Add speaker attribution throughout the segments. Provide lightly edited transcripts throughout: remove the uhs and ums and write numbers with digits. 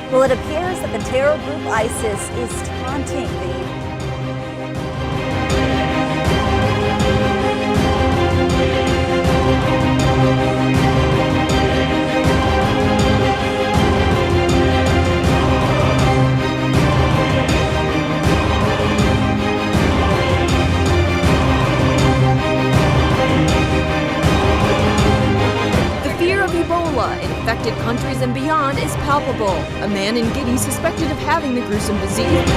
Speaker 1: Well, it appears that the terror group ISIS is taunting the
Speaker 2: Ebola in affected countries and beyond is palpable. A man in Guinea suspected of having the gruesome disease.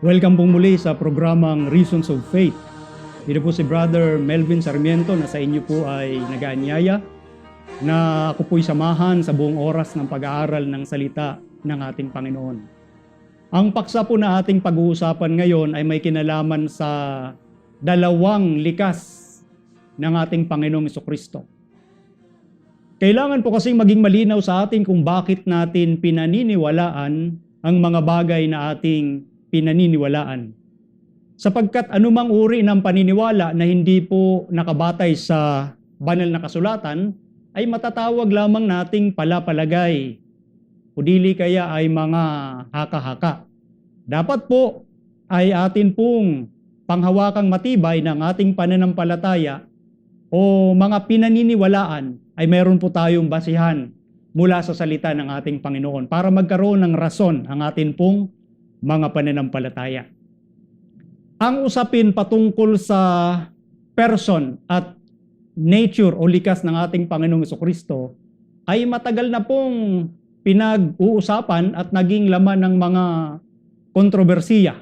Speaker 3: Welcome pong muli sa programang Reasons of Faith. Ito po si Brother Melvin Sarmiento na sa inyo po ay nag-aanyaya na ako po'y samahan sa buong oras ng pag-aaral ng salita ng ating Panginoon. Ang paksa po na ating pag-uusapan ngayon ay may kinalaman sa dalawang likas ng ating Panginoong Jesucristo. Kailangan po kasing maging malinaw sa atin kung bakit natin pinaniniwalaan ang mga bagay na ating pinaniniwalaan. Sapagkat anumang uri ng paniniwala na hindi po nakabatay sa banal na kasulatan ay matatawag lamang nating palapalagay o dili kaya ay mga haka-haka. Dapat po ay atin pong panghawakang matibay ng ating pananampalataya o mga pinaniniwalaan ay meron po tayong basihan mula sa salita ng ating Panginoon para magkaroon ng rason ang atin pong mga pananampalataya. Ang usapin patungkol sa person at nature o likas ng ating Panginoong Jesucristo ay matagal na pong pinag-uusapan at naging laman ng mga kontrobersiya.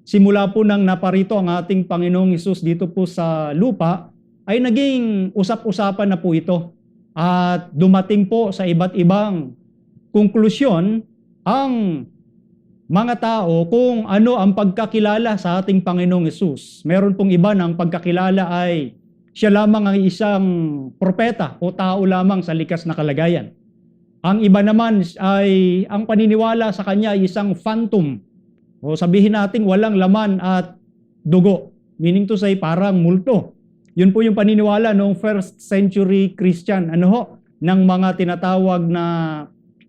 Speaker 3: Simula po nang naparito ang ating Panginoong Hesus dito po sa lupa, ay naging usap-usapan na po ito. At dumating po sa iba't ibang konklusyon ang mga tao kung ano ang pagkakilala sa ating Panginoong Hesus. Meron pong iba na ang pagkakilala ay siya lamang ang isang propeta o tao lamang sa likas na kalagayan. Ang iba naman ay ang paniniwala sa kanya ay isang phantom o sabihin natin walang laman at dugo. Meaning to say parang multo. Yun po yung paniniwala noong first century Christian ng mga tinatawag na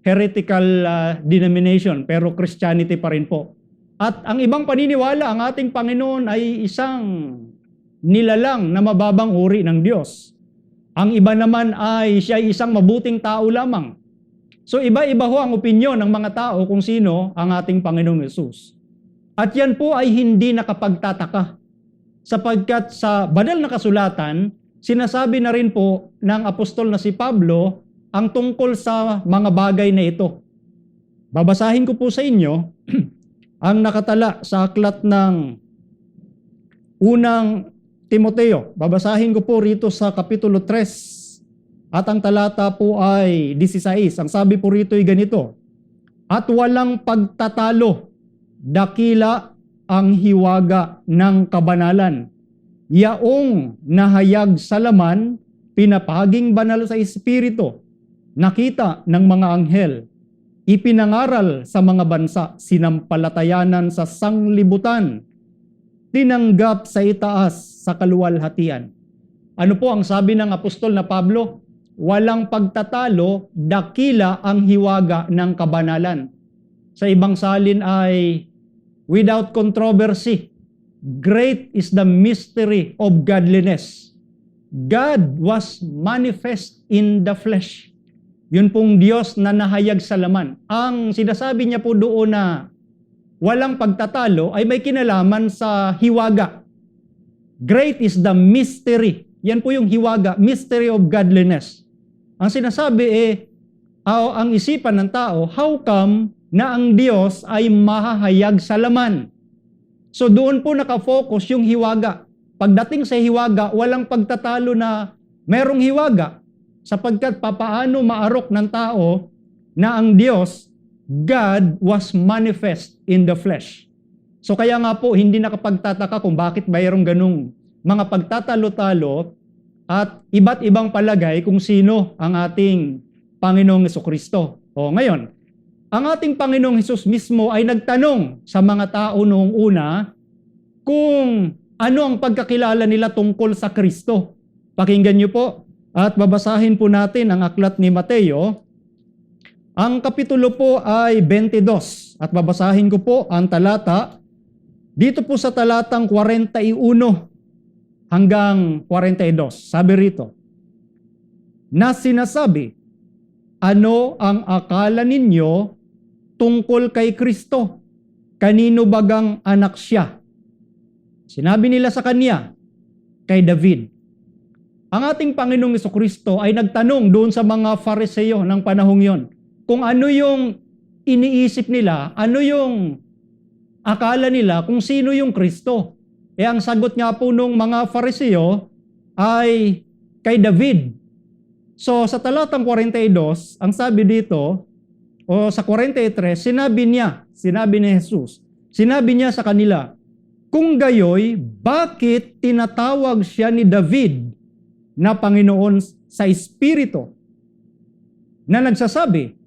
Speaker 3: heretical denomination, pero Christianity pa rin po. At ang ibang paniniwala, ang ating Panginoon ay isang nilalang na mababang uri ng Diyos. Ang iba naman ay siya ay isang mabuting tao lamang. So iba-iba ho ang opinyon ng mga tao kung sino ang ating Panginoong Hesus. At yan po ay hindi nakapagtataka. Sapagkat sa banal na kasulatan, sinasabi na rin po ng apostol na si Pablo ang tungkol sa mga bagay na ito. Babasahin ko po sa inyo ang nakatala sa aklat ng unang Timoteo. Babasahin ko po rito sa Kapitulo 3 at ang talata po ay 16. Ang sabi po rito ay ganito, "At walang pagtatalo, dakila ang hiwaga ng kabanalan. Yaong nahayag sa laman, pinapaging banal sa Espiritu, nakita ng mga anghel, ipinangaral sa mga bansa, sinampalatayanan sa sanglibutan, tinanggap sa itaas sa kaluwalhatian." Ano po ang sabi ng apostol na Pablo? Walang pagtatalo, dakila ang hiwaga ng kabanalan. Sa ibang salin ay without controversy, great is the mystery of godliness. God was manifest in the flesh. Yun pong Diyos na nahayag sa laman. Ang sinasabi niya po doon na walang pagtatalo ay may kinalaman sa hiwaga. Great is the mystery Yan po yung hiwaga, mystery of godliness. Ang sinasabi ang isipan ng tao, how come na ang Diyos ay mahahayag sa laman? So doon po nakafocus yung hiwaga. Pagdating sa hiwaga, walang pagtatalo na merong hiwaga, sapagkat papaano maarok ng tao na ang Diyos, God was manifest in the flesh. So kaya nga po, hindi nakapagtataka kung bakit mayroong ganung mga pagtatalo-talo at iba't ibang palagay kung sino ang ating Panginoong Jesucristo. O ngayon, ang ating Panginoong Hesus mismo ay nagtanong sa mga tao noong una kung ano ang pagkakilala nila tungkol sa Kristo. Pakinggan niyo po at babasahin po natin ang aklat ni Mateo. Ang kapitulo po ay 22 at babasahin ko po ang talata. Dito po sa talatang 41 hanggang 42. Sabi rito, na sinasabi, ano ang akala ninyo tungkol kay Kristo? Kanino bagang anak siya? Sinabi nila sa kanya, kay David. Ang ating Panginoong Jesucristo ay nagtanong doon sa mga Fariseo ng panahong yon kung ano yung iniisip nila, ano yung akala nila kung sino yung Kristo. Ang sagot nga po nung mga Fariseo ay kay David. So sa talatang 42, ang sabi dito, o sa 43, sinabi ni Jesus, sinabi niya sa kanila, kung gayoy, bakit tinatawag siya ni David na Panginoon sa Espiritu? Na nagsasabi,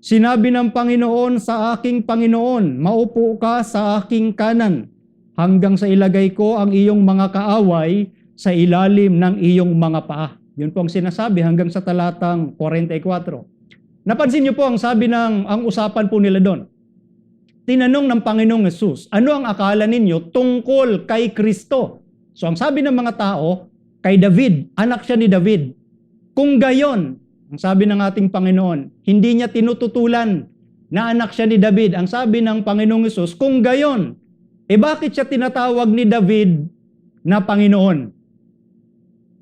Speaker 3: sinabi ng Panginoon sa aking Panginoon, maupo ka sa aking kanan, hanggang sa ilagay ko ang iyong mga kaaway sa ilalim ng iyong mga paa. Yun po ang sinasabi hanggang sa talatang 44. Napansin niyo po ang ang usapan po nila doon. Tinanong ng Panginoong Hesus, ano ang akala ninyo tungkol kay Kristo? So ang sabi ng mga tao, kay David, anak siya ni David. Kung gayon, ang sabi ng ating Panginoon, hindi niya tinututulan na anak siya ni David. Ang sabi ng Panginoong Hesus, kung gayon, bakit siya tinatawag ni David na Panginoon?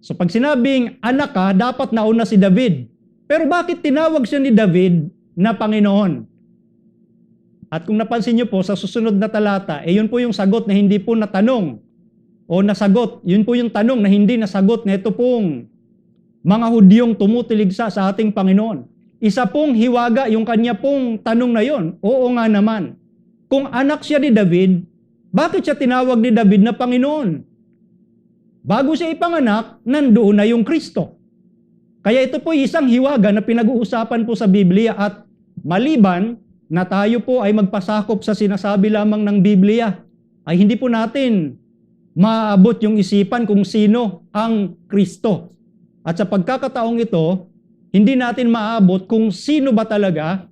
Speaker 3: So pag sinabing anak ka, dapat nauna si David. Pero bakit tinawag siya ni David na Panginoon? At kung napansin niyo po sa susunod na talata, yun po yung sagot na hindi po natanong o nasagot. Yun po yung tanong na hindi nasagot na ito pong mga Hudyong tumutiligsa sa ating Panginoon. Isa pong hiwaga yung kanya pong tanong na yon. Oo nga naman. Kung anak siya ni David, bakit siya tinawag ni David na Panginoon? Bago siya ipanganak, nandoon na yung Kristo. Kaya ito po isang hiwaga na pinag-uusapan po sa Biblia at maliban na tayo po ay magpasakop sa sinasabi lamang ng Biblia, ay hindi po natin maabot yung isipan kung sino ang Kristo. At sa pagkakataong ito, hindi natin maabot kung sino ba talaga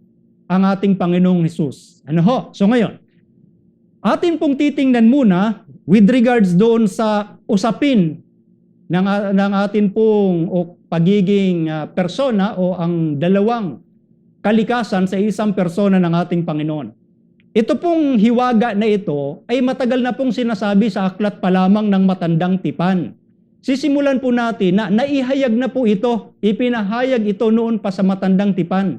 Speaker 3: ang ating Panginoong Hesus. Ano ho? So ngayon, atin pong titingnan muna with regards doon sa usapin ng atin pong pagiging persona o ang dalawang kalikasan sa isang persona ng ating Panginoon. Ito pong hiwaga na ito ay matagal na pong sinasabi sa aklat pa lamang ng Matandang Tipan. Sisimulan po natin na naihayag na po ito, ipinahayag ito noon pa sa Matandang Tipan.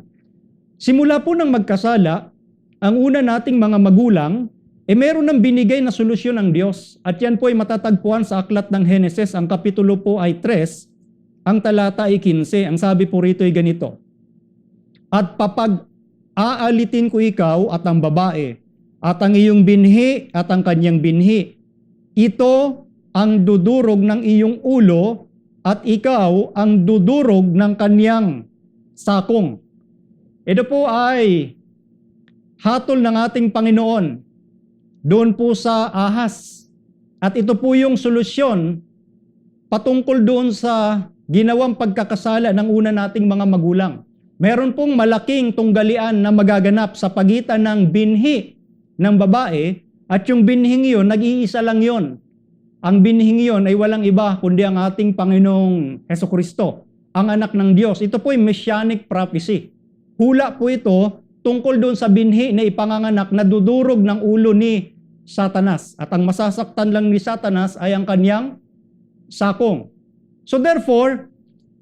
Speaker 3: Simula po ng magkasala, ang una nating mga magulang, meron ng binigay na solusyon ng Diyos. At yan po ay matatagpuan sa aklat ng Heneses, ang kapitulo po ay 3, ang talata ay 15. Ang sabi po rito ay ganito, at papag-aalitin ko ikaw at ang babae, at ang iyong binhi at ang kanyang binhi. Ito ang dudurog ng iyong ulo, at ikaw ang dudurog ng kanyang sakong. Ito po ay hatol ng ating Panginoon doon po sa ahas. At ito po yung solusyon patungkol doon sa ginawang pagkakasala ng una nating mga magulang. Meron pong malaking tunggalian na magaganap sa pagitan ng binhi ng babae at yung binhing yun, nag-iisa lang yun. Ang binhing yun ay walang iba kundi ang ating Panginoong Hesukristo, ang anak ng Diyos. Ito po ay messianic prophecy. Hula po ito tungkol doon sa binhi na ipanganganak na dudurog ng ulo ni Satanas. At ang masasaktan lang ni Satanas ay ang kanyang sakong. So therefore,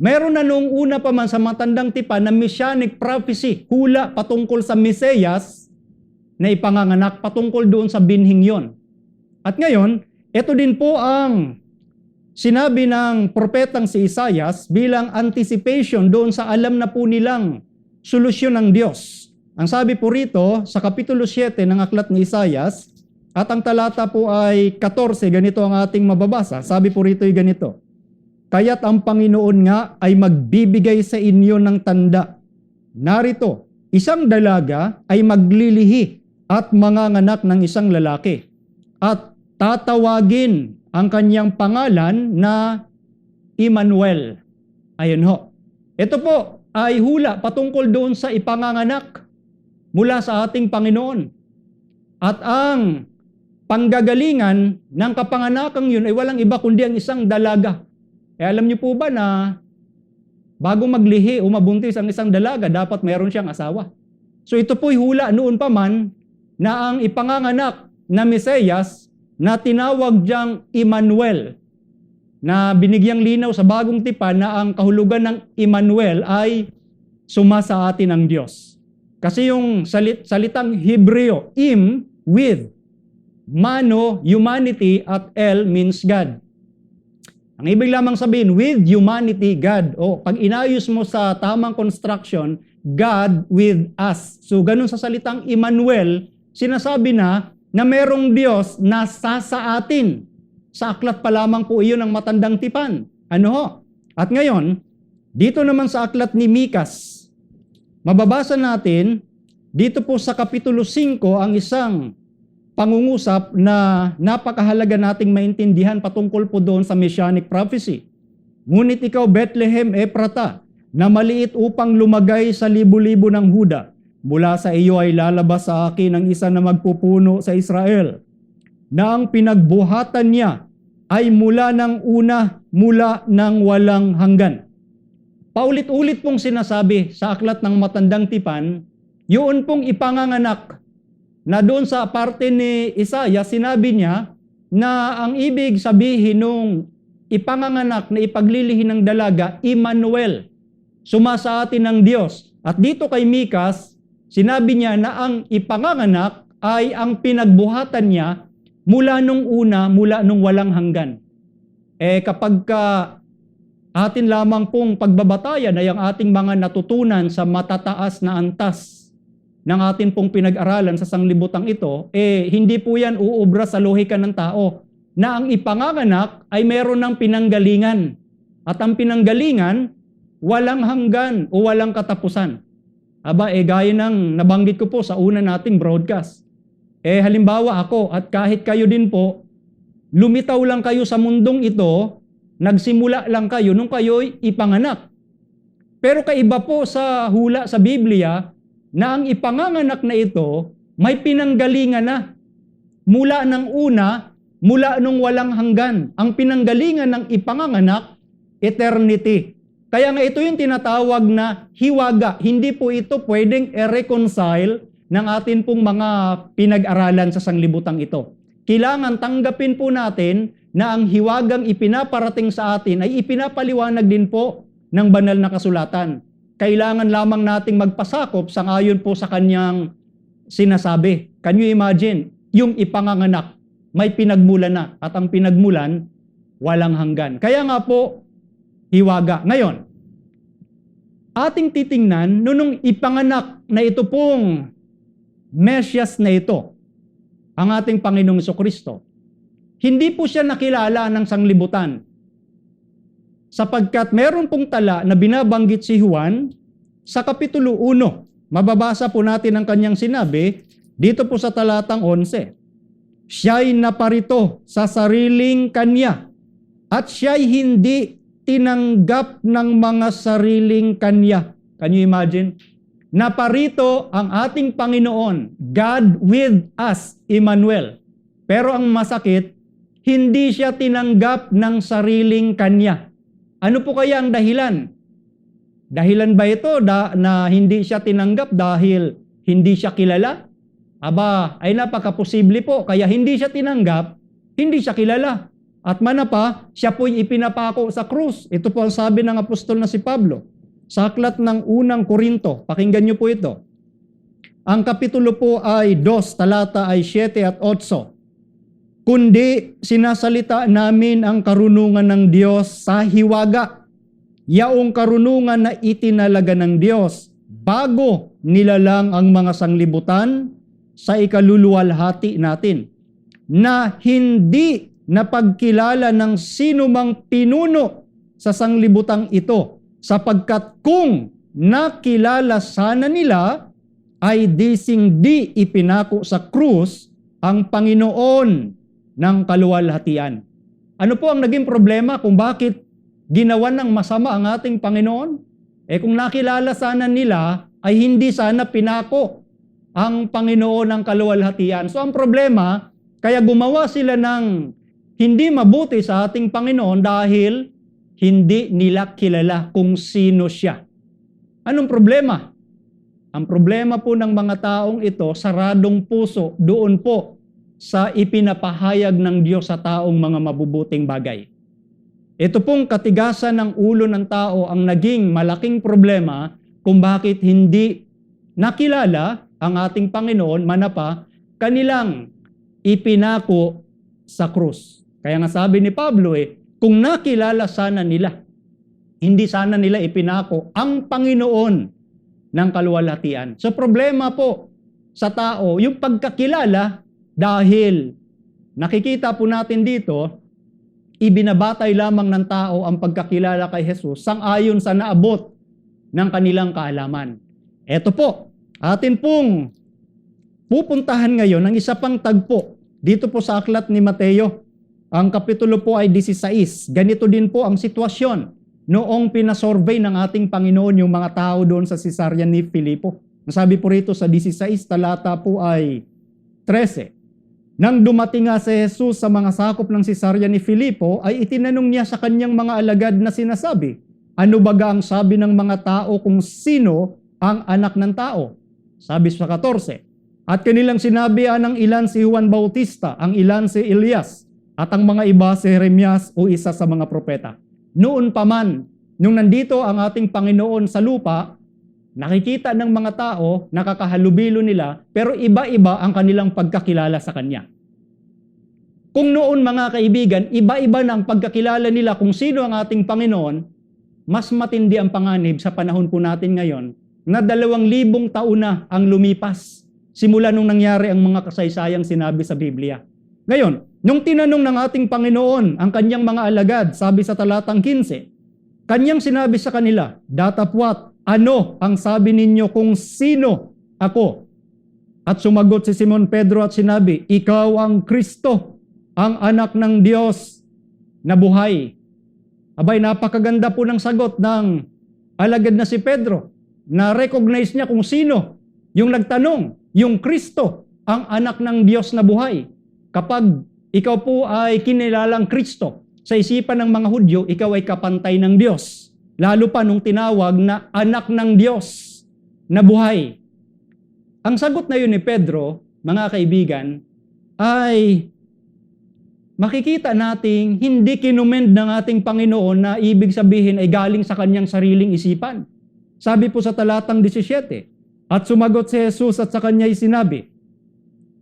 Speaker 3: meron na noong una pa man sa matandang tipan na messianic prophecy, hula patungkol sa Mesiyas na ipanganganak, patungkol doon sa binhing yon. At ngayon, ito din po ang sinabi ng propetang si Isaias bilang anticipation doon sa alam na po nilang solusyon ng Diyos. Ang sabi po rito sa Kapitulo 7 ng aklat ni Isaias, at ang talata po ay 14, ganito ang ating mababasa. Sabi po rito ay ganito, "Kaya't ang Panginoon nga ay magbibigay sa inyo ng tanda. Narito, isang dalaga ay maglilihi at manganganak ng isang lalaki. At tatawagin ang kanyang pangalan na Emmanuel." Ayun ho. Ito po ay hula patungkol doon sa ipanganganak mula sa ating Panginoon. At ang panggagalingan ng kapanganakang yun ay walang iba kundi ang isang dalaga. Alam niyo po ba na bago maglihi o mabuntis ang isang dalaga, dapat meron siyang asawa? So ito po'y hula noon pa man na ang ipanganganak na Mesiyas na tinawag diyang Emmanuel, na binigyang linaw sa bagong tipan na ang kahulugan ng Emmanuel ay sumasa atin ng Diyos. Kasi yung salitang Hebreo, im, with, mano, humanity, at el means God. Ang ibig lamang sabihin, with humanity, God. O pag inayos mo sa tamang construction, God with us. So ganun sa salitang Emmanuel, sinasabi na merong Diyos na sa atin. Sa aklat pa lamang po iyon ng matandang tipan. Ano ho? At ngayon, dito naman sa aklat ni Mikas, mababasa natin, dito po sa Kapitulo 5, ang isang pangungusap na napakahalaga nating maintindihan patungkol po doon sa Messianic prophecy. "Ngunit ikaw, Bethlehem Ephrata, na maliit upang lumagay sa libu-libo ng Huda, mula sa iyo ay lalabas sa akin ang isa na magpupuno sa Israel, na ang pinagbuhatan niya ay mula ng una, mula ng walang hanggan." Paulit-ulit pong sinasabi sa aklat ng matandang tipan, yun pong ipanganganak na doon sa parte ni Isaiah, sinabi niya na ang ibig sabihin nung ipanganganak na ipaglilihi ng dalaga, Emmanuel, sumasa atin ng Diyos. At dito kay Mikas, sinabi niya na ang ipanganganak ay ang pinagbuhatan niya mula nung una, mula nung walang hanggan. Kapag atin lamang pong pagbabatayan ay ang ating mga natutunan sa matataas na antas ng atin pong pinag-aralan sa sanglibutang ito, hindi po yan uubra sa lohika ng tao na ang ipanganganak ay meron ng pinanggalingan. At ang pinanggalingan, walang hanggan o walang katapusan. Gaya ng nabanggit ko po sa una nating broadcast. Halimbawa ako at kahit kayo din po, lumitaw lang kayo sa mundong ito, nagsimula lang kayo nung kayo'y ipanganak. Pero kaiba po sa hula sa Biblia, na ang ipanganganak na ito may pinanggalingan na mula ng una, mula nung walang hanggan. Ang pinanggalingan ng ipanganganak, eternity. Kaya nga ito yung tinatawag na hiwaga. Hindi po ito pwedeng i-reconcile ng atin pong mga pinag-aralan sa sanglibutang ito. Kailangan tanggapin po natin na ang hiwagang ipinaparating sa atin ay ipinapaliwanag din po ng banal na kasulatan. Kailangan lamang nating magpasakop sangayon po sa kanyang sinasabi. Can you imagine? Yung ipanganganak, may pinagmulan na. At ang pinagmulan, walang hanggan. Kaya nga po, hiwaga. Ngayon, ating titingnan, nung ipanganak na ito pong Mesiyas na ito, ang ating Panginoong Jesucristo, hindi po siya nakilala ng sanglibutan. Sapagkat meron pong tala na binabanggit si Juan sa Kapitulo 1. Mababasa po natin ang kanyang sinabi dito po sa talatang 11. "Siya'y naparito sa sariling kanya at siya'y hindi tinanggap ng mga sariling kanya." Can you imagine? Naparito ang ating Panginoon, God with us, Emmanuel. Pero ang masakit, hindi siya tinanggap ng sariling kanya. Ano po kaya ang dahilan? Dahilan ba ito na hindi siya tinanggap dahil hindi siya kilala? Ay napakaposible po. Kaya hindi siya tinanggap, hindi siya kilala. At manapa, siya po'y ipinapako sa krus. Ito po ang sabi ng apostol na si Pablo. Sa aklat ng unang Korinto, pakinggan niyo po ito. Ang kapitulo po ay 2, talata ay 7 at 8. Kundi sinasalita namin ang karunungan ng Diyos sa hiwaga, yaong karunungan na itinalaga ng Diyos bago nilalang ang mga sanglibutan sa ikaluluwalhati natin, na hindi napagkilala ng sino mang pinuno sa sanglibutang ito, sapagkat kung nakilala sana nila, ay di ipinako sa krus ang Panginoon ng kaluwalhatian. Ano po ang naging problema kung bakit ginawan ng masama ang ating Panginoon? Kung nakilala sana nila, ay hindi sana pinako ang Panginoon ng kaluwalhatian. So ang problema, kaya gumawa sila ng hindi mabuti sa ating Panginoon dahil hindi nila kilala kung sino siya. Anong problema? Ang problema po ng mga taong ito, saradong puso doon po sa ipinapahayag ng Diyos sa taong mga mabubuting bagay. Ito pong katigasan ng ulo ng tao ang naging malaking problema kung bakit hindi nakilala ang ating Panginoon, manapa, kanilang ipinako sa krus. Kaya nga sabi ni Pablo, kung nakilala sana nila, hindi sana nila ipinako ang Panginoon ng kaluwalhatian. So problema po sa tao, yung pagkakilala, dahil nakikita po natin dito, ibinabatay lamang ng tao ang pagkakilala kay Jesus sang-ayon sa naabot ng kanilang kaalaman. Ito po, atin pong pupuntahan ngayon ang isa pang tagpo dito po sa aklat ni Mateo. Ang kapitulo po ay 16. Ganito din po ang sitwasyon noong pinasurvey ng ating Panginoon yung mga tao doon sa Cesarea ni Filipo. Nasabi po rito sa 16, talata po ay 13. Nang dumating nga si Jesus sa mga sakop ng Cesarea ni Filipo, ay itinanong niya sa kanyang mga alagad na sinasabi, ano baga ang sabi ng mga tao kung sino ang anak ng tao? Sabi sa 14, at kanilang sinabi ng ilan si Juan Bautista, ang ilan si Elias, at ang mga iba si Jeremias o isa sa mga propeta. Noon pa man, nung nandito ang ating Panginoon sa lupa, nakikita ng mga tao, nakakahalubilo nila, pero iba-iba ang kanilang pagkakilala sa Kanya. Kung noon mga kaibigan, iba-iba na ang pagkakilala nila kung sino ang ating Panginoon, mas matindi ang panganib sa panahon po natin ngayon, na 2,000 taon na ang lumipas, simula nung nangyari ang mga kasaysayang sinabi sa Biblia. Ngayon, nung tinanong ng ating Panginoon ang kanyang mga alagad, sabi sa talatang 15, kanyang sinabi sa kanila, datapwat, ano ang sabi ninyo kung sino ako? At sumagot si Simon Pedro at sinabi, ikaw ang Kristo, ang anak ng Diyos na buhay. Abay, napakaganda po ng sagot ng alagad na si Pedro, na recognize niya kung sino yung nagtanong, yung Kristo, ang anak ng Diyos na buhay. Kapag ikaw po ay kinilalang Kristo, sa isipan ng mga Hudyo, ikaw ay kapantay ng Diyos. Lalo pa nung tinawag na anak ng Diyos na buhay. Ang sagot na yun ni Pedro, mga kaibigan, ay makikita nating hindi kinumend ng ating Panginoon na ibig sabihin ay galing sa kanyang sariling isipan. Sabi po sa talatang 17, at sumagot si Jesus at sa kanya'y sinabi,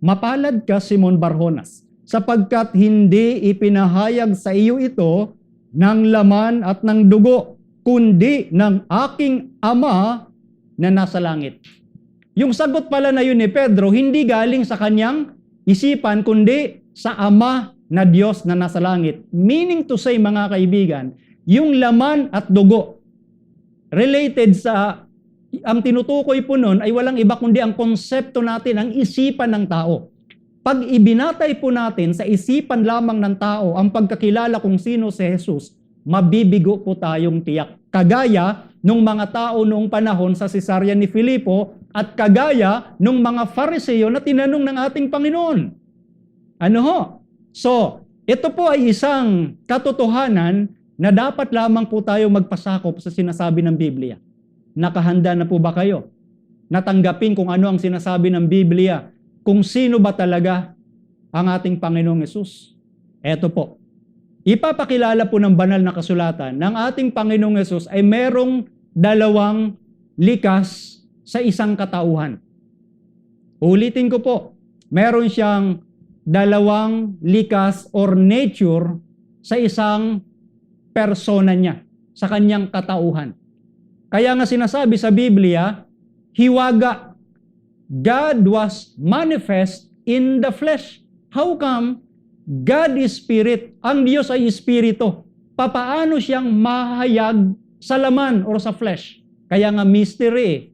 Speaker 3: mapalad ka, Simon Barjonas, sapagkat hindi ipinahayag sa iyo ito ng laman at ng dugo, kundi ng aking Ama na nasa langit. Yung sagot pala na yun ni Pedro, hindi galing sa kanyang isipan, kundi sa Ama na Diyos na nasa langit. Meaning to say, mga kaibigan, yung laman at dugo, related sa, ang tinutukoy po nun ay walang iba kundi ang konsepto natin, ang isipan ng tao. Pag ibinatay po natin sa isipan lamang ng tao ang pagkakilala kung sino si Jesus, mabibigo po tayong tiyak. Kagaya nung mga tao noong panahon sa Cesarea ni Filipo at kagaya nung mga Fariseo na tinanong ng ating Panginoon. Ano ho? So, ito po ay isang katotohanan na dapat lamang po tayo magpasakop sa sinasabi ng Biblia. Nakahanda na po ba kayo? Natanggapin kung ano ang sinasabi ng Biblia, kung sino ba talaga ang ating Panginoong Hesus? Eto po, ipapakilala po ng banal na kasulatan ng ating Panginoong Hesus ay merong dalawang likas sa isang katauhan. Ulitin ko po, meron siyang dalawang likas or nature sa isang persona niya, sa kanyang katauhan. Kaya nga sinasabi sa Biblia, hiwaga, God was manifest in the flesh. How come God is spirit? Ang Diyos ay espiritu. Papaano siyang mahayag sa laman or sa flesh? Kaya nga mystery.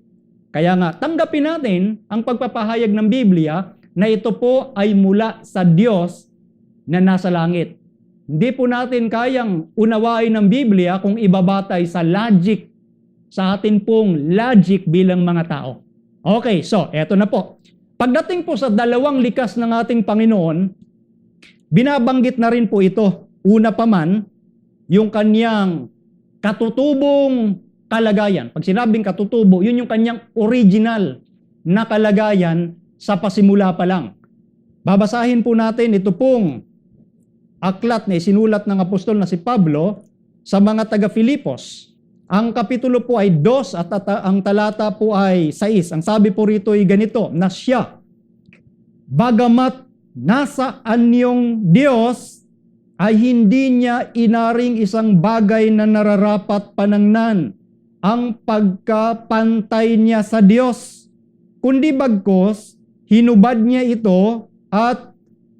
Speaker 3: Kaya nga tanggapin natin ang pagpapahayag ng Biblia na ito po ay mula sa Diyos na nasa langit. Hindi po natin kayang unawain ng Biblia kung ibabatay sa logic, sa atin pong logic bilang mga tao. Okay, so eto na po. Pagdating po sa dalawang likas ng ating Panginoon, binabanggit na rin po ito. Una pa man, yung kanyang katutubong kalagayan. Pag sinabing katutubo, yun yung kanyang original na kalagayan sa pasimula pa lang. Babasahin po natin ito pong aklat na isinulat ng apostol na si Pablo sa mga taga-Filipos. Ang kapitulo po ay 2 at ang talata po ay 6. Ang sabi po rito ay ganito, na siya, bagamat nasa anyong Diyos, ay hindi niya inaring isang bagay na nararapat panangnan ang pagkapantay niya sa Diyos, kundi bagkos, hinubad niya ito at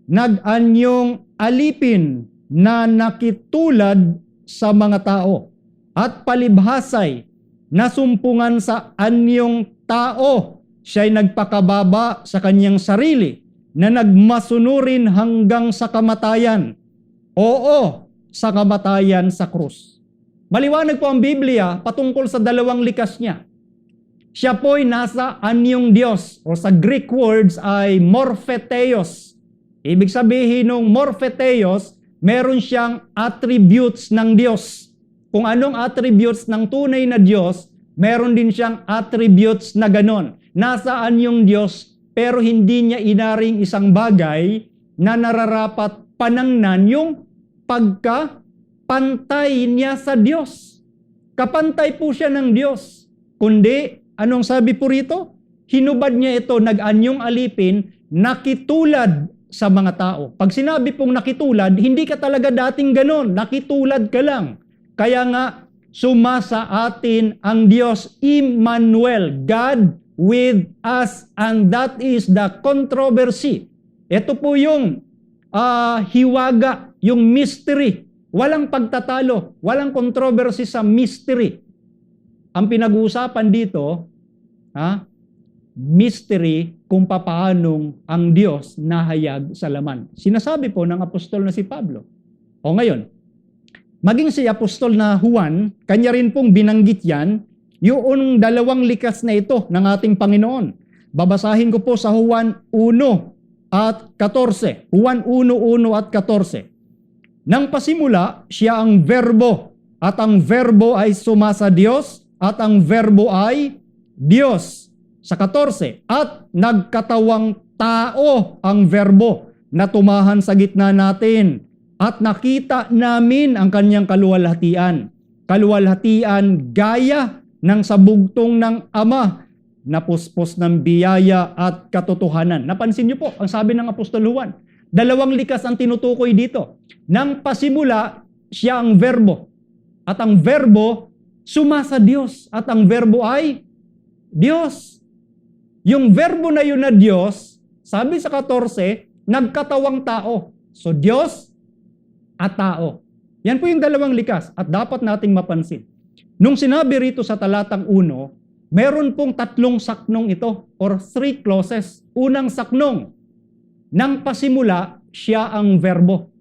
Speaker 3: nag-anyong alipin na nakitulad sa mga tao at palibhasay nasumpungan sa anyong tao. Siya'y nagpakababa sa kanyang sarili na nagmasunurin hanggang sa kamatayan. Oo, sa kamatayan sa krus. Maliwanag po ang Biblia patungkol sa dalawang likas niya. Siya po'y nasa anyong Diyos o sa Greek words ay morpheteos. Ibig sabihin ng morpheteos, meron siyang attributes ng Diyos. Kung anong attributes ng tunay na Diyos, meron din siyang attributes na ganon. Nasaan yung Diyos, pero hindi niya inaring isang bagay na nararapat panangnan yung pagkapantay niya sa Diyos. Kapantay po siya ng Diyos. Kundi, anong sabi po rito? Hinubad niya ito, nag-anyong alipin, nakitulad sa mga tao. Pag sinabi pong nakitulad, hindi ka talaga dating ganon. Nakitulad ka lang. Kaya nga, sumasa atin ang Diyos, Emmanuel, God with us, and that is the controversy. Ito po yung hiwaga, yung mystery. Walang pagtatalo, walang controversy sa mystery. Ang pinag-uusapan dito, mystery kung papaanong ang Diyos nahayag sa laman. Sinasabi po ng apostol na si Pablo. O ngayon, maging si apostol na Juan, kanya rin pong binanggit yan, yung dalawang likas na ito ng ating Panginoon. Babasahin ko po sa Juan 1 at 14. Juan 1:1 at 14. Nang pasimula, siya ang verbo, at ang verbo ay sumasa Diyos, at ang verbo ay Diyos. Sa 14, at nagkatawang tao ang verbo na tumahan sa gitna natin, at nakita namin ang kanyang kaluwalhatian. Kaluwalhatian gaya ng sabugtong ng Ama, na puspos ng biyaya at katotohanan. Napansin niyo po, ang sabi ng Apostol Juan, dalawang likas ang tinutukoy dito. Nang pasimula, siya ang verbo. At ang verbo, sumasa Diyos. At ang verbo ay Diyos. Yung verbo na yun na Diyos, sabi sa 14, nagkatawang tao. So Diyos at tao. Yan po yung dalawang likas at dapat nating mapansin. Nung sinabi rito sa talatang 1, meron pong 3 saknong ito or 3 clauses. Unang saknong, nang pasimula, siya ang verbo.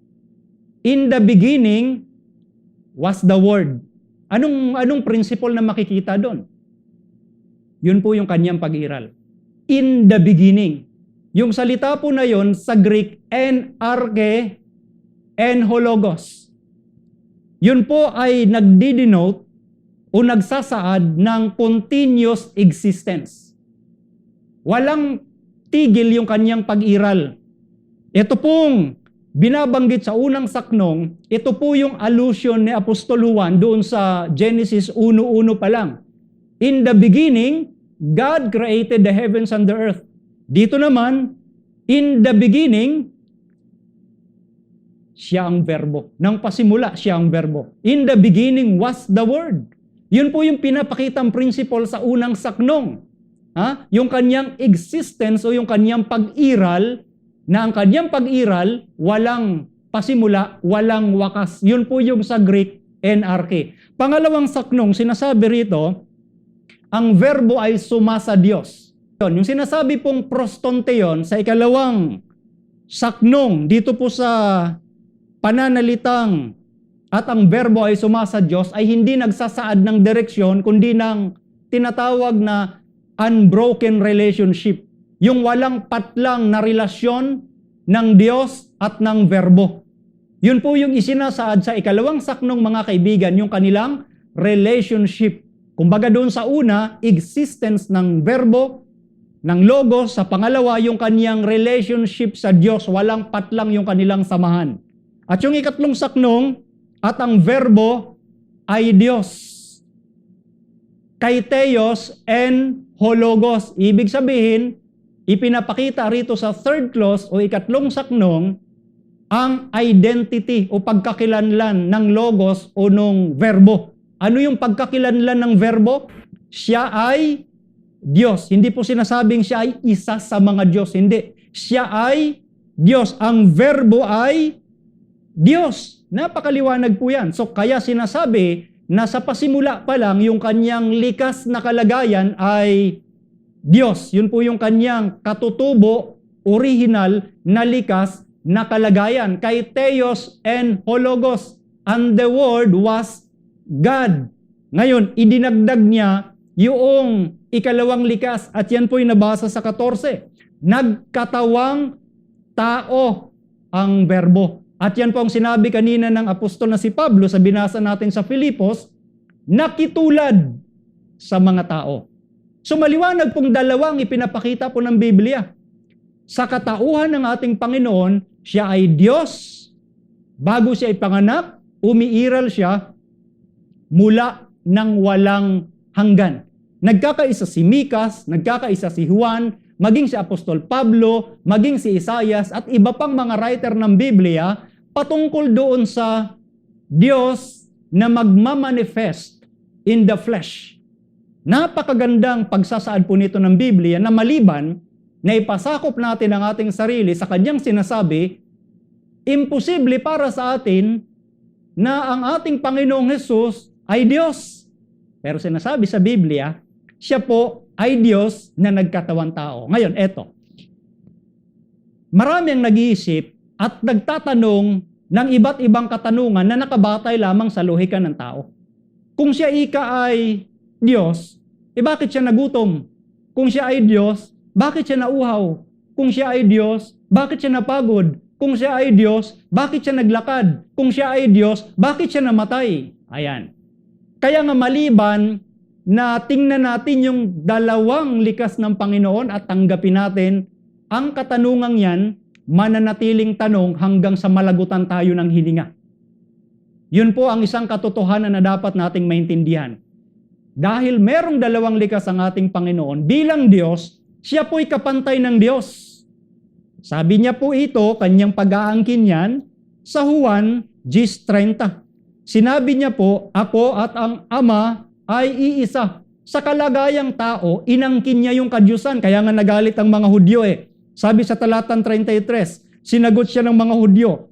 Speaker 3: In the beginning was the Word. Anong principle na makikita doon? Yun po yung kanyang pag-iral. In the beginning. Yung salita po na yun sa Greek, en arche, en hologos. Yun po ay nagdi-denote o nagsasaad ng continuous existence. Walang tigil yung kanyang pag-iral. Ito pong binabanggit sa unang saknong, ito po yung allusion ni Apostol Juan doon sa Genesis 1:1 pa lang. In the beginning, God created the heavens and the earth. Dito naman, in the beginning, siya ang verbo. Nang pasimula, siya ang verbo. In the beginning was the Word. Yun po yung pinapakitang principle sa unang saknong. Yung kanyang existence o yung kanyang pag-iral, na ang kanyang pag-iral, walang pasimula, walang wakas. Yun po yung sa Greek, NRK. Pangalawang saknong, sinasabi rito, ang verbo ay sumasa Diyos. Yung sinasabi pong prostonteon sa ikalawang saknong, dito po sa pananalitang at ang verbo ay sumasa Diyos, ay hindi nagsasaad ng direksyon, kundi ng tinatawag na unbroken relationship. Yung walang patlang na relasyon ng Diyos at ng verbo. Yun po yung isinasaad sa ikalawang saknong, mga kaibigan, yung kanilang relationship. Kumbaga doon sa una, existence ng verbo, ng logos. Sa pangalawa, yung kaniyang relationship sa Diyos. Walang patlang yung kanilang samahan. At yung ikatlong saknong, at ang verbo ay Diyos. Kaiteos and hologos. Ibig sabihin, ipinapakita rito sa third clause o ikatlong saknong ang identity o pagkakilanlan ng logos o ng verbo. Ano yung pagkakilanlan ng verbo? Siya ay Diyos. Hindi po sinasabing siya ay isa sa mga Diyos. Hindi. Siya ay Diyos. Ang verbo ay Diyos. Napakaliwanag po yan. So kaya sinasabi na sa pasimula pa lang yung kanyang likas na kalagayan ay Diyos. Yun po yung kanyang katutubo, original na likas na kalagayan. Kay Theos and Hologos. And the Word was God. Ngayon, idinagdag niya yung ikalawang likas. At yan po yung nabasa sa 14. Nagkatawang tao ang verbo. At yan po ang sinabi kanina ng apostol na si Pablo sa binasa natin sa Filipos, nakitulad sa mga tao. So maliwanag pong dalawang ipinapakita po ng Biblia. Sa katauhan ng ating Panginoon, siya ay Diyos. Bago siya ipanganak, umiiral siya mula ng walang hanggan. Nagkakaisa si Mikas, nagkakaisa si Juan, maging si Apostol Pablo, maging si Isaias, at iba pang mga writer ng Biblia patungkol doon sa Diyos na magmamanifest in the flesh. Napakagandang pagsasaad po nito ng Biblia na maliban na ipasakop natin ang ating sarili sa kanyang sinasabi, imposible para sa atin na ang ating Panginoong Hesus ay Diyos. Pero sinasabi sa Biblia, siya po ay Diyos na nagkatawang tao. Ngayon, eto. Marami ang nag-iisip at nagtatanong ng iba't ibang katanungan na nakabatay lamang sa lohikan ng tao. Kung siya ika ay Diyos, bakit siya nagutom? Kung siya ay Diyos, bakit siya nauhaw? Kung siya ay Diyos, bakit siya napagod? Kung siya ay Diyos, bakit siya naglakad? Kung siya ay Diyos, bakit siya namatay? Ayan. Kaya nga maliban na tingnan natin yung dalawang likas ng Panginoon at tanggapin natin, ang katanungang yan, mananatiling tanong hanggang sa malagutan tayo ng hininga. Yun po ang isang katotohanan na dapat nating maintindihan. Dahil merong dalawang likas ang ating Panginoon, bilang Diyos, siya po'y kapantay ng Diyos. Sabi niya po ito, kanyang pag-aangkin yan, sa Juan 10:30. Sinabi niya po, ako at ang Ama ay iisa. Sa kalagayang tao, inangkin niya yung kadyusan. Kaya nga nagalit ang mga Hudyo Sabi sa talatang 33, sinagot siya ng mga Hudyo,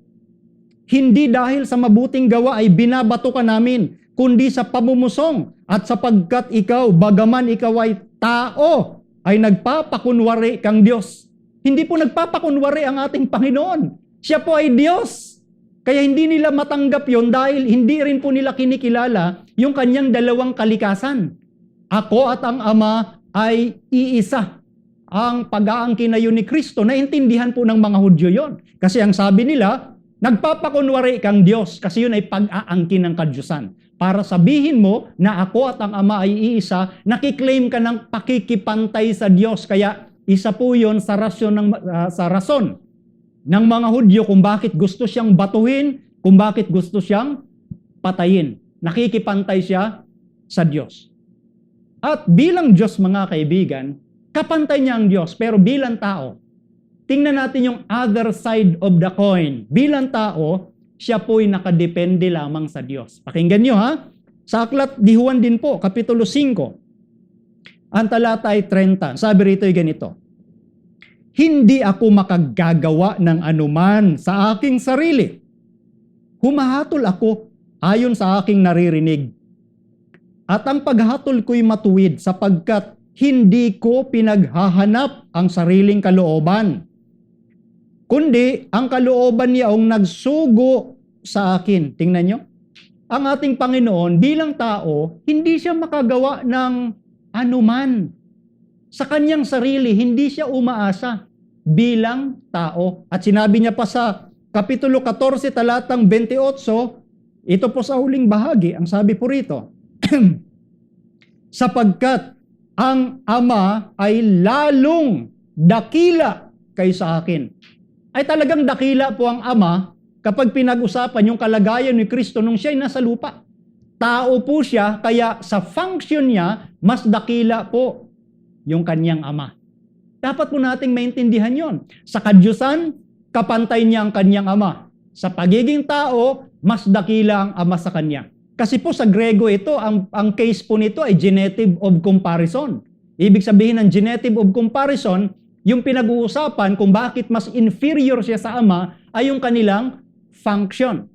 Speaker 3: hindi dahil sa mabuting gawa ay binabato ka namin, kundi sa pamumusong at sapagkat ikaw, bagaman ikaw ay tao, ay nagpapakunwari kang Diyos. Hindi po nagpapakunwari ang ating Panginoon. Siya po ay Diyos. Kaya hindi nila matanggap yon dahil hindi rin po nila kinikilala yung kanyang dalawang kalikasan. Ako at ang Ama ay iisa. Ang pag-aangkin na yun ni Kristo, naintindihan po ng mga Hudyo yon. Kasi ang sabi nila, nagpapakunwari kang Diyos kasi yun ay pag-aangkin ng kadyusan. Para sabihin mo na ako at ang Ama ay iisa, nakiklaim ka ng pakikipantay sa Diyos. Kaya isa po yun sa rason ng mga Hudyo kung bakit gusto siyang batuhin, kung bakit gusto siyang patayin. Nakikipantay siya sa Diyos. At bilang Diyos, mga kaibigan, kapantay niya ang Diyos, pero bilang tao, tingnan natin yung other side of the coin. Bilang tao, siya po'y nakadepende lamang sa Diyos. Pakinggan nyo ha. Sa aklat ni Juan din po, Kapitulo 5, ang talata ay 30. Sabi rito ay ganito, hindi ako makagagawa ng anuman sa aking sarili. Humahatol ako ayon sa aking naririnig. At ang paghatol ko'y matuwid sapagkat hindi ko pinaghahanap ang sariling kalooban, kundi ang kalooban niya ang nagsugo sa akin. Tingnan nyo. Ang ating Panginoon bilang tao, hindi siya makagawa ng anuman. Sa kanyang sarili, hindi siya umaasa bilang tao. At sinabi niya pa sa Kapitulo 14, talatang 28, ito po sa huling bahagi, ang sabi po rito, sapagkat ang Ama ay lalong dakila kaysa akin. Ay talagang dakila po ang Ama kapag pinag-usapan yung kalagayan ni Kristo nung siya'y nasa lupa. Tao po siya, kaya sa function niya, mas dakila po yung kanyang Ama. Dapat po nating maintindihan yon. Sa kadyusan, kapantay niya ang kanyang Ama. Sa pagiging tao, mas dakila ang Ama sa kanya. Kasi po sa Grego ito, ang case po nito ay genitive of comparison. Ibig sabihin ng genitive of comparison, yung pinag-uusapan kung bakit mas inferior siya sa Ama ay yung kanilang function.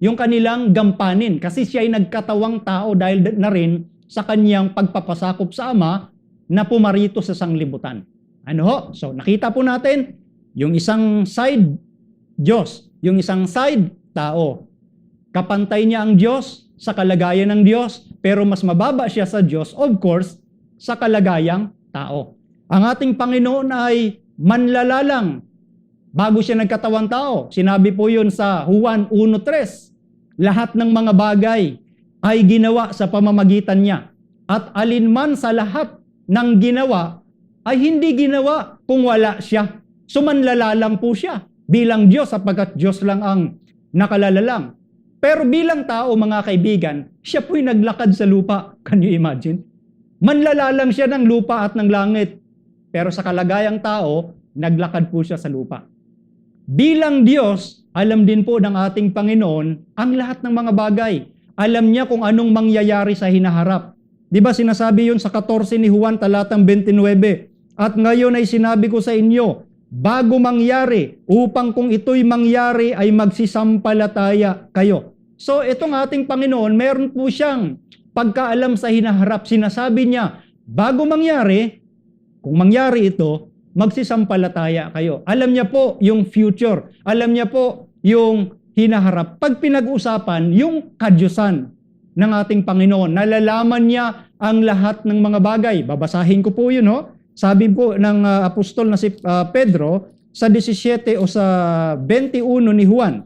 Speaker 3: Yung kanilang gampanin. Kasi siya ay nagkatawang tao dahil na rin sa kanyang pagpapasakop sa Ama na pumarito sa sanglibutan. So nakita po natin, yung isang side, Diyos. Yung isang side, tao. Kapantay niya ang Diyos sa kalagayan ng Diyos, pero mas mababa siya sa Diyos, of course, sa kalagayang tao. Ang ating Panginoon ay manlalalang bago siya nagkatawang tao. Sinabi po yun sa Juan 1:3. Lahat ng mga bagay ay ginawa sa pamamagitan niya. At alinman sa lahat ng ginawa ay hindi ginawa kung wala siya. So manlalalang po siya bilang Diyos sapagkat Diyos lang ang nakalalalang. Pero bilang tao, mga kaibigan, siya po'y naglakad sa lupa. Can you imagine? Manlalalang siya ng lupa at ng langit. Pero sa kalagayang tao, naglakad po siya sa lupa. Bilang Diyos, alam din po ng ating Panginoon ang lahat ng mga bagay. Alam niya kung anong mangyayari sa hinaharap. Di ba sinasabi yun sa 14 ni Juan talatang 29? At ngayon ay sinabi ko sa inyo, bago mangyari, upang kung ito'y mangyari ay magsisampalataya kayo. So itong ating Panginoon, meron po siyang pagkaalam sa hinaharap. Sinasabi niya, bago mangyari, kung mangyari ito, magsisampalataya kayo. Alam niya po yung future. Alam niya po yung hinaharap. Pag pinag-usapan, yung kadyusan ng ating Panginoon, nalalaman niya ang lahat ng mga bagay. Babasahin ko po yun, Sabi po ng apostol na si Pedro sa 17 o sa 21 ni Juan,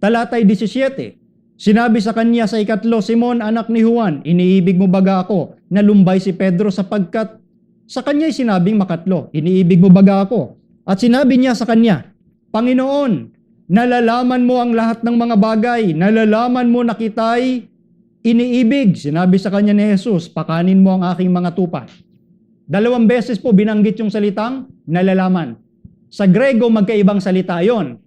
Speaker 3: talatay 17, sinabi sa kanya sa ikatlo, Simon, anak ni Juan, iniibig mo baga ako? Nalumbay si Pedro sapagkat sa kanya'y sinabing makatlo, iniibig mo baga ako? At sinabi niya sa kanya, Panginoon, nalalaman mo ang lahat ng mga bagay, nalalaman mo na kita'y iniibig. Sinabi sa kanya ni Jesus, pakanin mo ang aking mga tupa. 2 beses po binanggit yung salitang nalalaman. Sa Grego, magkaibang salita yon.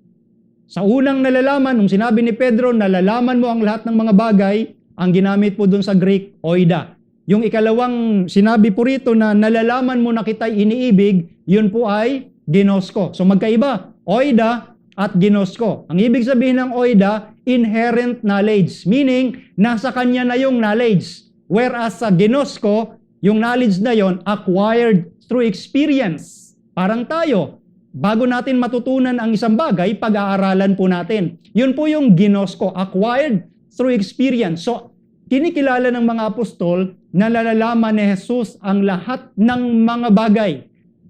Speaker 3: Sa unang nalalaman, nung sinabi ni Pedro, nalalaman mo ang lahat ng mga bagay, ang ginamit po dun sa Greek, oida. Yung ikalawang sinabi po rito na nalalaman mo na kita'y iniibig, yun po ay ginosko. So magkaiba, oida at ginosko. Ang ibig sabihin ng oida, inherent knowledge. Meaning, nasa kanya na yung knowledge. Whereas sa ginosko, yung knowledge na yon acquired through experience. Parang tayo, bago natin matutunan ang isang bagay, pag-aaralan po natin. Yun po yung ginosko, acquired through experience. So, kinikilala ng mga apostol na nalalaman ni Jesus ang lahat ng mga bagay.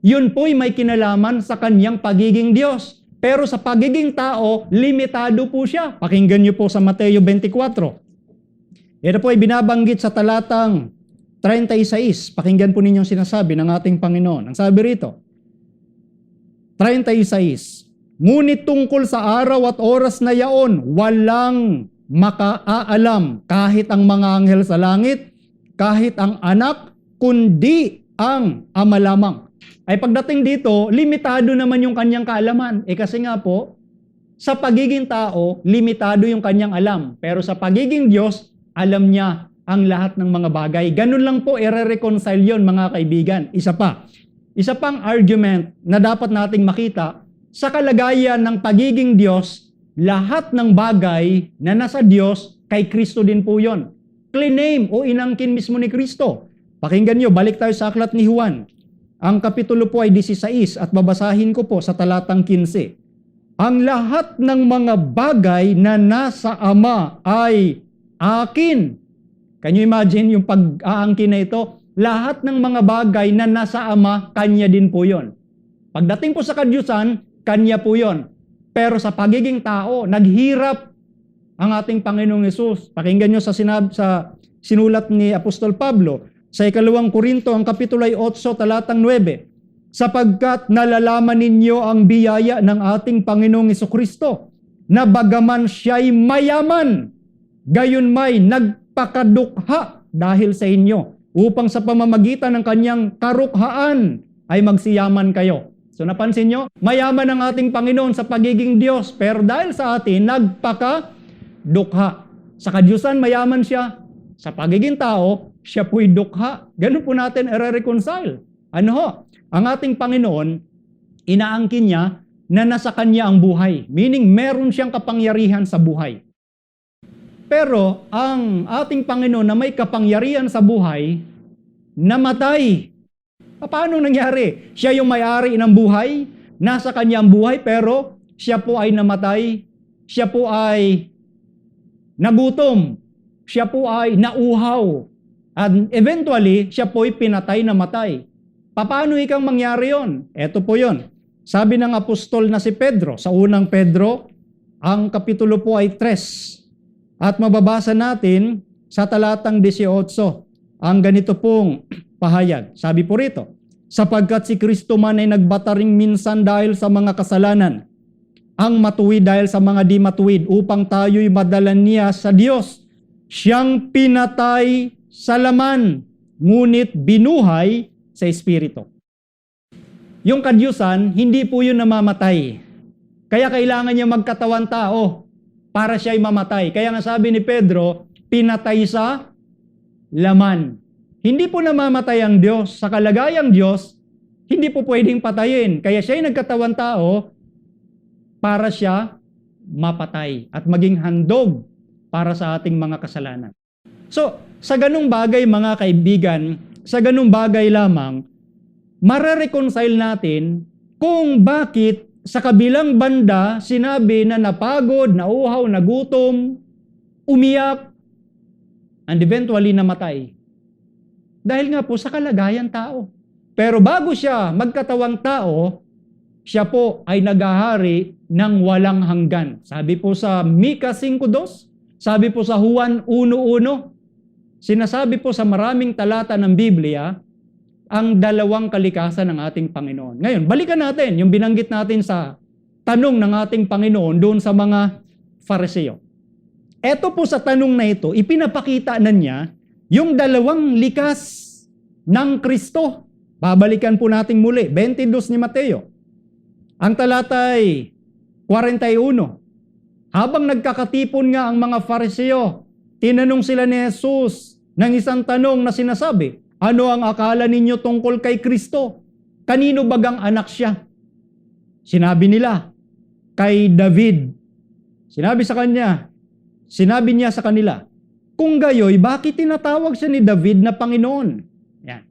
Speaker 3: Yun po'y may kinalaman sa kanyang pagiging Diyos. Pero sa pagiging tao, limitado po siya. Pakinggan niyo po sa Mateo 24. Ito po ay binabanggit sa talatang 36. Pakinggan po ninyong sinasabi ng ating Panginoon. Ang sabi rito, 36. Ngunit tungkol sa araw at oras na yaon, walang makaalam kahit ang mga anghel sa langit, kahit ang anak, kundi ang ama lamang. Ay pagdating dito, limitado naman yung kanyang kaalaman. Kasi nga po, sa pagiging tao, limitado yung kanyang alam. Pero sa pagiging Diyos, alam niya ang lahat ng mga bagay. Ganun lang po, i-reconcile yun mga kaibigan. Isa pang argument na dapat nating makita, sa kalagayan ng pagiging Diyos, lahat ng bagay na nasa Diyos, kay Kristo din po yun. Cliname o inangkin mismo ni Kristo. Pakinggan nyo, balik tayo sa aklat ni Juan. Ang kapitulo po ay 16 at babasahin ko po sa talatang 15. Ang lahat ng mga bagay na nasa Ama ay akin. Can you imagine yung pag-aangkin na ito? Lahat ng mga bagay na nasa Ama, Kanya din po yon. Pagdating po sa kadyusan, Kanya po yon. Pero sa pagiging tao, naghirap ang ating Panginoong Hesus. Pakinggan nyo sa sinulat ni Apostol Pablo sa 2 Korinto, ang kapitulo ay 8, talatang 9. Sapagkat nalalaman ninyo ang biyaya ng ating Panginoong Hesukristo, na bagaman siya'y mayaman, gayon may nagpakadukha dahil sa inyo, upang sa pamamagitan ng kanyang karukhaan ay magsiyaman kayo. So napansin nyo, mayaman ang ating Panginoon sa pagiging Diyos, pero dahil sa atin, nagpakadukha. Sa kadyusan, mayaman siya. Sa pagiging tao, siya po'y dukha. Ganun po natin i-reconcile. Ano ho? Ang ating Panginoon, inaangkin niya na nasa Kanya ang buhay. Meaning, meron siyang kapangyarihan sa buhay. Pero, ang ating Panginoon na may kapangyarihan sa buhay, namatay. Paano nangyari? Siya yung may-ari ng buhay, nasa Kanya ang buhay, pero siya po ay namatay, siya po ay nagutom, siya po ay nauhaw, at eventually, siya po ay pinatay na matay. Paano ikang mangyari yon? Ito po yon. Sabi ng apostol na si Pedro, sa unang Pedro, ang kapitulo po ay 3. At mababasa natin sa talatang 18, ang ganito pong pahayag. Sabi po rito, sapagkat si Kristo man ay nagbataring minsan dahil sa mga kasalanan, ang matuwid dahil sa mga di matuwid, upang tayo'y madala niya sa Diyos. Siyang pinatay sa laman, ngunit binuhay sa Espiritu. Yung kadyusan, hindi po yun namamatay. Kaya kailangan niya magkatawan tao para siya'y mamatay. Kaya nga sabi ni Pedro, pinatay sa laman. Hindi po namamatay ang Diyos. Sa kalagayang Diyos, hindi po pwedeng patayin. Kaya siya'y nagkatawan tao para siya mapatay at maging handog para sa ating mga kasalanan. So, sa ganung bagay mga kaibigan, sa ganung bagay lamang, mare-reconcile natin kung bakit sa kabilang banda sinabi na napagod, nauhaw, nagutom, umiyak, and eventually namatay. Dahil nga po sa kalagayan tao. Pero bago siya magkatawang tao, siya po ay naghahari ng walang hanggan. Sabi po sa Mika 5:2, sabi po sa Juan 1:1, sinasabi po sa maraming talata ng Biblia, ang dalawang kalikasan ng ating Panginoon. Ngayon, balikan natin yung binanggit natin sa tanong ng ating Panginoon doon sa mga Fariseo. Eto po sa tanong na ito, ipinapakita na niya yung dalawang likas ng Kristo. Babalikan po natin muli, 22 ni Mateo. Ang talata ay 41. Habang nagkakatipon nga ang mga Fariseo, tinanong sila ni Jesus ng isang tanong na sinasabi, ano ang akala ninyo tungkol kay Kristo? Kanino bagang anak siya? Sinabi nila, kay David. Sinabi niya sa kanila, kung gayoy, bakit tinatawag siya ni David na Panginoon? Yan.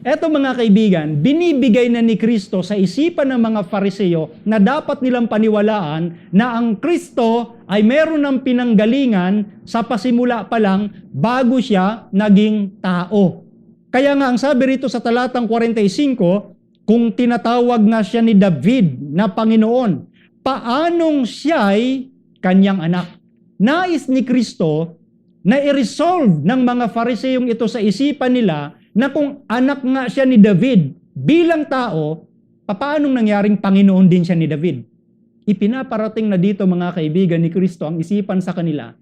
Speaker 3: Eto mga kaibigan, binibigay na ni Kristo sa isipan ng mga Fariseo na dapat nilang paniwalaan na ang Kristo ay meron ng pinanggalingan sa pasimula pa lang bago siya naging tao. Kaya nga ang sabi rito sa talatang 45, kung tinatawag na siya ni David na Panginoon, paanong siya'y kanyang anak? Nais ni Kristo na i-resolve ng mga Fariseyong ito sa isipan nila na kung anak nga siya ni David bilang tao, paanong nangyaring Panginoon din siya ni David? Ipinaparating na dito mga kaibigan ni Kristo ang isipan sa kanila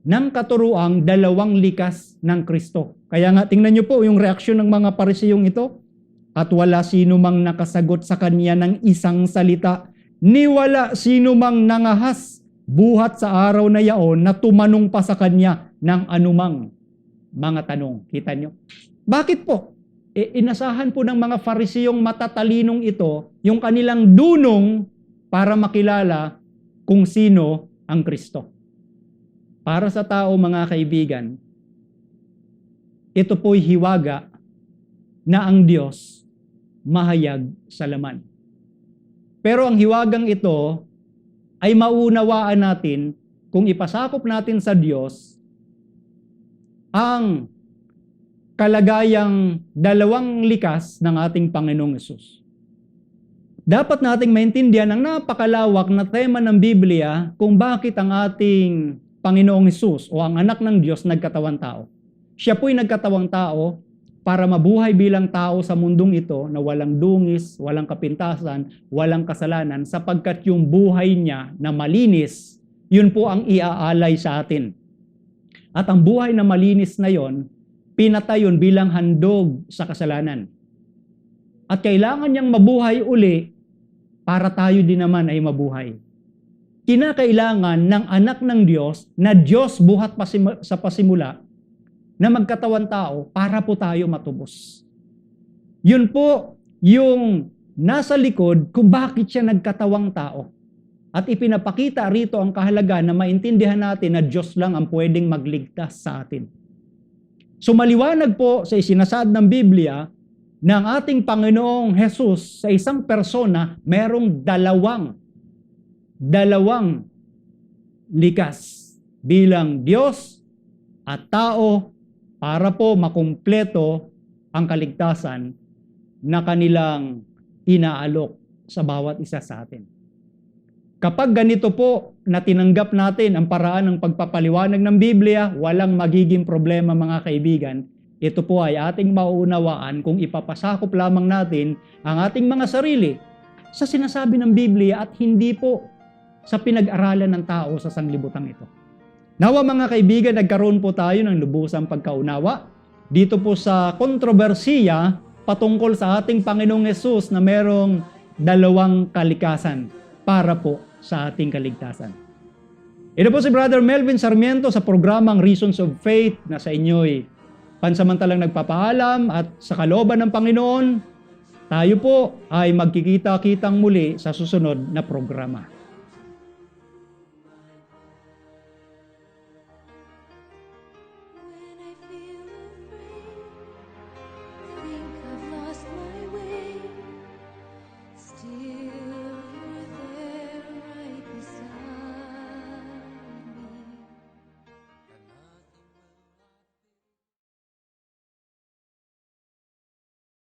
Speaker 3: ng katuruang dalawang likas ng Kristo. Kaya nga tingnan niyo po yung reaksyon ng mga Parisiyong ito. At wala sino mang nakasagot sa kanya ng isang salita, ni wala sino mang nangahas buhat sa araw na yaon na tumanong pa sa kanya ng anumang mga tanong. Kita niyo? Bakit po? Inasahan po ng mga Farisiyong matatalinong ito yung kanilang dunong para makilala kung sino ang Kristo. Para sa tao mga kaibigan, ito po'y hiwaga na ang Diyos mahayag sa laman. Pero ang hiwagang ito ay maunawaan natin kung ipasakop natin sa Diyos ang kalagayang dalawang likas ng ating Panginoong Hesus. Dapat nating maintindihan ang napakalawak na tema ng Biblia kung bakit ang ating Panginoong Hesus o ang anak ng Diyos nagkatawang tao. Siya po'y nagkatawang tao para mabuhay bilang tao sa mundong ito na walang dungis, walang kapintasan, walang kasalanan, sapagkat yung buhay niya na malinis, yun po ang iaalay sa atin. At ang buhay na malinis na yon, pinatay yun bilang handog sa kasalanan. At kailangan niyang mabuhay uli para tayo din naman ay mabuhay. Kinakailangan ng anak ng Diyos na Diyos buhat sa pasimula na magkatawan tao para po tayo matubos. Yun po yung nasa likod kung bakit siya nagkatawang tao. At ipinapakita rito ang kahalagaan na maintindihan natin na Diyos lang ang pwedeng magligtas sa atin. So maliwanag po sa isinasaad ng Biblia na ang ating Panginoong Hesus sa isang persona merong dalawang likas bilang Diyos at tao para po makumpleto ang kaligtasan na kanilang inaalok sa bawat isa sa atin. Kapag ganito po na tinanggap natin ang paraan ng pagpapaliwanag ng Biblia, walang magiging problema mga kaibigan. Ito po ay ating mauunawaan kung ipapasakop lamang natin ang ating mga sarili sa sinasabi ng Biblia at hindi po sa pinag-aralan ng tao sa sanglibutang ito. Nawa mga kaibigan, nagkaroon po tayo ng lubusang pagkaunawa dito po sa kontrobersiya patungkol sa ating Panginoong Hesus na merong dalawang kalikasan para po sa ating kaligtasan. Ito po si Brother Melvin Sarmiento sa programang Reasons of Faith na sa inyo'y pansamantalang nagpapaalam at sa kalooban ng Panginoon, tayo po ay magkikita-kitang muli sa susunod na programa.